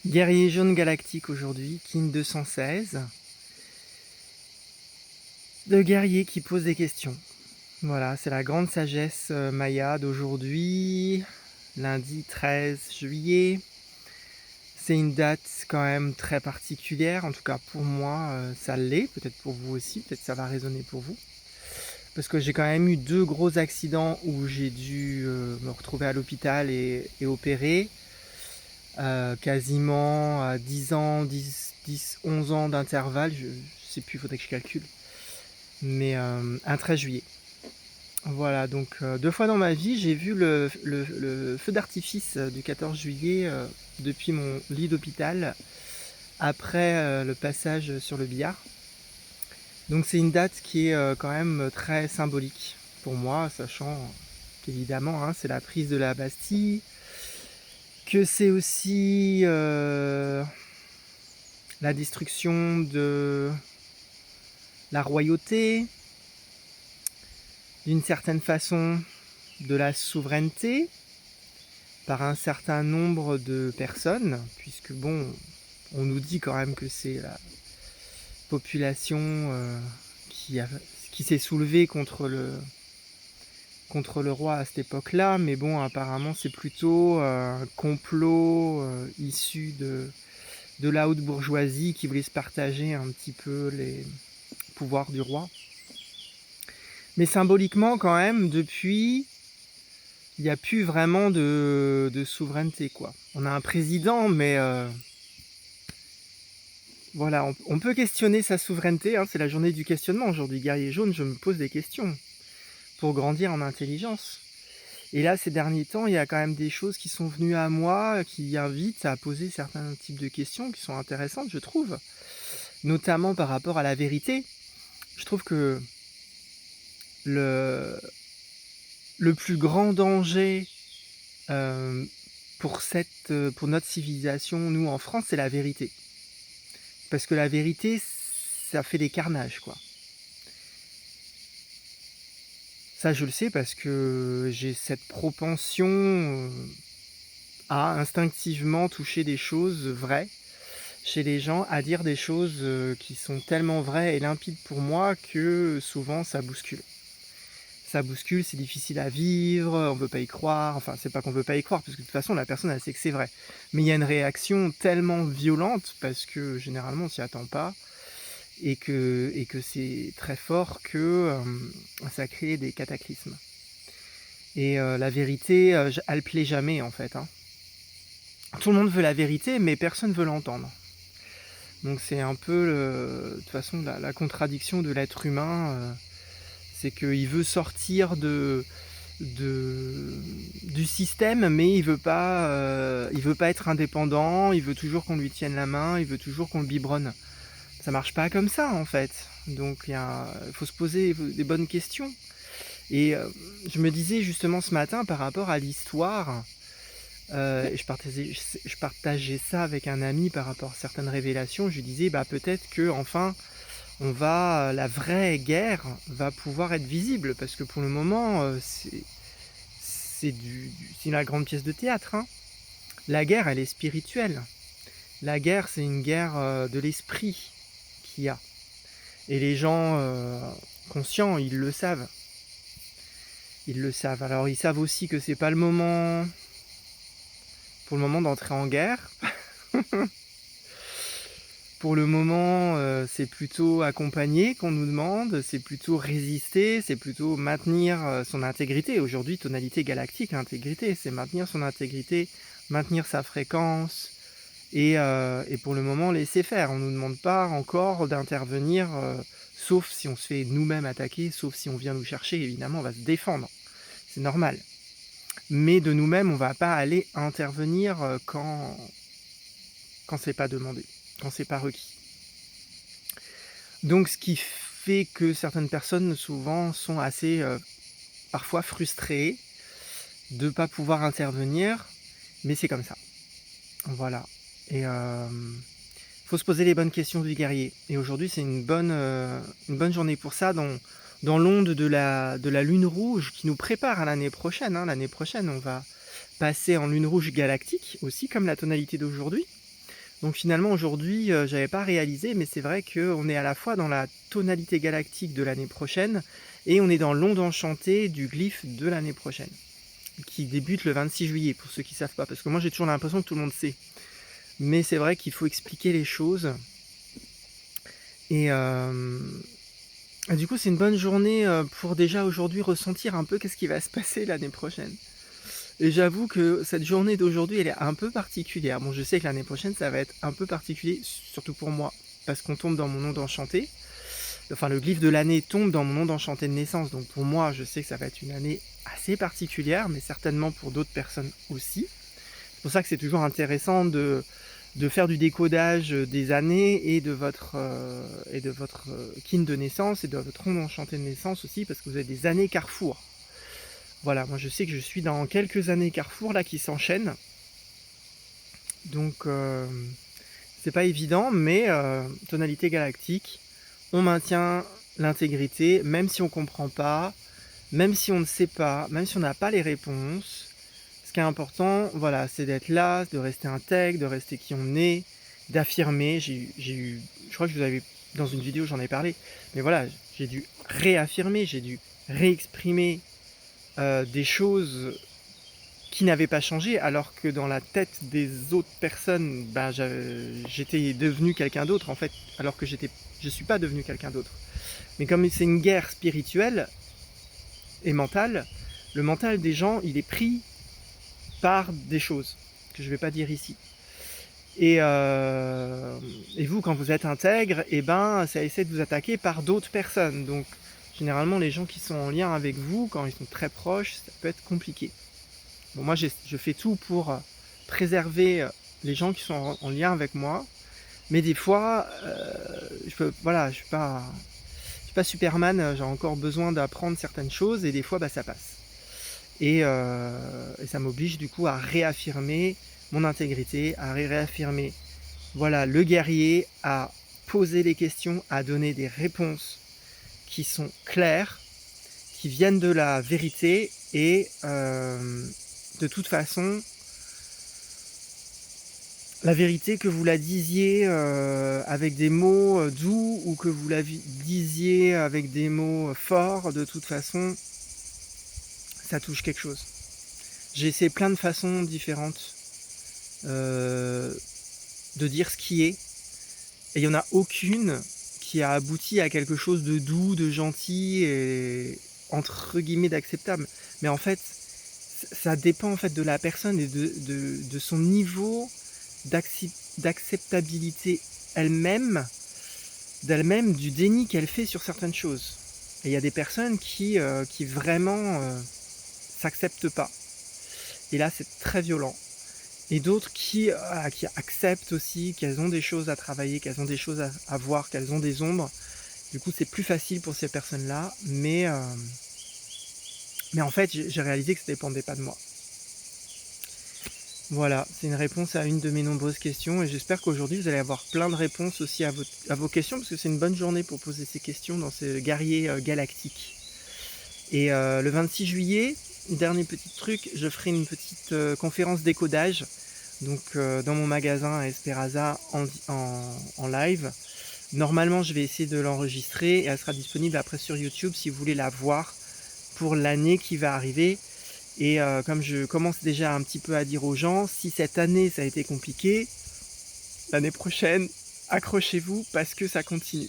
Guerrier jaune galactique aujourd'hui, Kin 216. De guerrier qui pose des questions. Voilà, c'est la grande sagesse maya d'aujourd'hui, lundi 13 juillet. C'est une date quand même très particulière, en tout cas pour moi ça l'est, peut-être pour vous aussi, peut-être ça va résonner pour vous. Parce que j'ai quand même eu 2 gros accidents où j'ai dû me retrouver à l'hôpital et opérer. Quasiment à 10 ans, 11 ans d'intervalle, je sais plus, il faudrait que je calcule. Mais un 13 juillet. Voilà, donc 2 fois dans ma vie, j'ai vu le feu d'artifice du 14 juillet depuis mon lit d'hôpital, après le passage sur le billard. Donc c'est une date qui est quand même très symbolique pour moi, sachant qu'évidemment c'est la prise de la Bastille, que c'est aussi la destruction de la royauté, d'une certaine façon de la souveraineté par un certain nombre de personnes, puisque bon, on nous dit quand même que c'est la population qui, qui s'est soulevée contre le roi à cette époque-là, mais bon, apparemment c'est plutôt un complot issu de la haute bourgeoisie qui voulait se partager un petit peu les pouvoirs du roi. Mais symboliquement quand même, depuis, il n'y a plus vraiment de souveraineté, quoi. On a un président, mais voilà, on peut questionner sa souveraineté, c'est la journée du questionnement aujourd'hui. Guerrier jaune, je me pose des questions pour grandir en intelligence. Et là, ces derniers temps, il y a quand même des choses qui sont venues à moi, qui invitent à poser certains types de questions qui sont intéressantes, je trouve. Notamment par rapport à la vérité. Je trouve que le plus grand danger pour notre civilisation, nous en France, c'est la vérité. Parce que la vérité, ça fait des carnages, quoi. Ça, je le sais parce que j'ai cette propension à instinctivement toucher des choses vraies chez les gens, à dire des choses qui sont tellement vraies et limpides pour moi que souvent ça bouscule. Ça bouscule, c'est difficile à vivre, on veut pas y croire, enfin c'est pas qu'on veut pas y croire, parce que de toute façon la personne elle sait que c'est vrai. Mais il y a une réaction tellement violente, parce que généralement on s'y attend pas, et que c'est très fort que ça crée des cataclysmes. Et la vérité, elle plaît jamais en fait. Tout le monde veut la vérité, mais personne veut l'entendre. Donc c'est un peu, de toute façon, la contradiction de l'être humain, c'est qu'il veut sortir du système, mais il veut pas être indépendant, il veut toujours qu'on lui tienne la main, il veut toujours qu'on le biberonne. Ça marche pas comme ça en fait. Donc il faut se poser des bonnes questions. Et je me disais justement ce matin par rapport à l'histoire, je partageais ça avec un ami par rapport à certaines révélations. Je lui disais peut-être que enfin la vraie guerre va pouvoir être visible, parce que pour le moment c'est la grande pièce de théâtre. La guerre, elle est spirituelle. La guerre, c'est une guerre de l'esprit qu'il y a. Et les gens conscients, ils le savent. Ils le savent. Alors ils savent aussi que c'est pas le moment pour le moment d'entrer en guerre. Pour le moment, c'est plutôt accompagner qu'on nous demande, c'est plutôt résister, c'est plutôt maintenir son intégrité. Aujourd'hui, tonalité galactique, intégrité, c'est maintenir son intégrité, maintenir sa fréquence, et pour le moment, laisser faire. On ne nous demande pas encore d'intervenir, sauf si on se fait nous-mêmes attaquer, sauf si on vient nous chercher, évidemment, on va se défendre. C'est normal. Mais de nous-mêmes, on ne va pas aller intervenir quand c'est pas demandé, quand c'est pas requis. Donc ce qui fait que certaines personnes souvent sont assez parfois frustrées de ne pas pouvoir intervenir, mais c'est comme ça. Voilà. Et faut se poser les bonnes questions du guerrier. Et aujourd'hui c'est une bonne journée pour ça, dans l'onde de la lune rouge qui nous prépare à l'année prochaine. L'année prochaine on va passer en lune rouge galactique, aussi comme la tonalité d'aujourd'hui. Donc finalement aujourd'hui, j'avais pas réalisé, mais c'est vrai qu'on est à la fois dans la tonalité galactique de l'année prochaine et on est dans l'onde enchantée du glyphe de l'année prochaine, qui débute le 26 juillet, pour ceux qui savent pas. Parce que moi j'ai toujours l'impression que tout le monde sait. Mais c'est vrai qu'il faut expliquer les choses. Et du coup, c'est une bonne journée pour déjà aujourd'hui ressentir un peu qu'est-ce qui va se passer l'année prochaine. Et j'avoue que cette journée d'aujourd'hui, elle est un peu particulière. Bon, je sais que l'année prochaine, ça va être un peu particulier, surtout pour moi, parce qu'on tombe dans mon onde enchantée. Enfin, le glyphe de l'année tombe dans mon onde enchantée de naissance. Donc pour moi, je sais que ça va être une année assez particulière, mais certainement pour d'autres personnes aussi. C'est pour ça que c'est toujours intéressant de faire du décodage des années et de votre kin de naissance et de votre onde enchantée de naissance aussi, parce que vous avez des années carrefour. Voilà, moi je sais que je suis dans quelques années carrefour là qui s'enchaînent. Donc c'est pas évident, mais tonalité galactique, on maintient l'intégrité, même si on comprend pas, même si on ne sait pas, même si on n'a pas les réponses. Ce qui est important, voilà, c'est d'être là, de rester intègre, de rester qui on est, d'affirmer. Je crois que je vous avais, dans une vidéo, j'en ai parlé, mais voilà, j'ai dû réaffirmer, j'ai dû réexprimer des choses qui n'avaient pas changé, alors que dans la tête des autres personnes, ben, j'étais devenu quelqu'un d'autre, en fait, alors que je suis pas devenu quelqu'un d'autre. Mais comme c'est une guerre spirituelle et mentale, le mental des gens, il est pris par des choses que je ne vais pas dire ici. Et vous, quand vous êtes intègre, et ben, ça essaie de vous attaquer par d'autres personnes. Donc, généralement, les gens qui sont en lien avec vous, quand ils sont très proches, ça peut être compliqué. Bon, moi, je fais tout pour préserver les gens qui sont en lien avec moi. Mais des fois, voilà, je suis pas Superman, j'ai encore besoin d'apprendre certaines choses et des fois, bah, ça passe. Et ça m'oblige du coup à réaffirmer mon intégrité, à réaffirmer, voilà, le guerrier, à poser les questions, à donner des réponses qui sont claires, qui viennent de la vérité et de toute façon, la vérité, que vous la disiez avec des mots doux ou que vous la disiez avec des mots forts, de toute façon, ça touche quelque chose. J'ai essayé plein de façons différentes de dire ce qui est, et il n'y en a aucune qui a abouti à quelque chose de doux, de gentil et entre guillemets d'acceptable. Mais en fait, ça dépend en fait de la personne et de son niveau d'acceptabilité d'elle-même, du déni qu'elle fait sur certaines choses. Et il y a des personnes qui vraiment s'acceptent pas. Et là, c'est très violent. Et d'autres qui acceptent aussi qu'elles ont des choses à travailler, qu'elles ont des choses à voir, qu'elles ont des ombres. Du coup, c'est plus facile pour ces personnes-là. Mais en fait, j'ai réalisé que ça ne dépendait pas de moi. Voilà, c'est une réponse à une de mes nombreuses questions. Et j'espère qu'aujourd'hui, vous allez avoir plein de réponses aussi à vos questions, parce que c'est une bonne journée pour poser ces questions dans ce guerrier galactique. Et le 26 juillet, dernier petit truc, je ferai une petite conférence décodage. Donc dans mon magasin à Esperaza en live. Normalement, je vais essayer de l'enregistrer et elle sera disponible après sur YouTube si vous voulez la voir pour l'année qui va arriver. Et comme je commence déjà un petit peu à dire aux gens, si cette année ça a été compliqué, l'année prochaine, accrochez-vous parce que ça continue.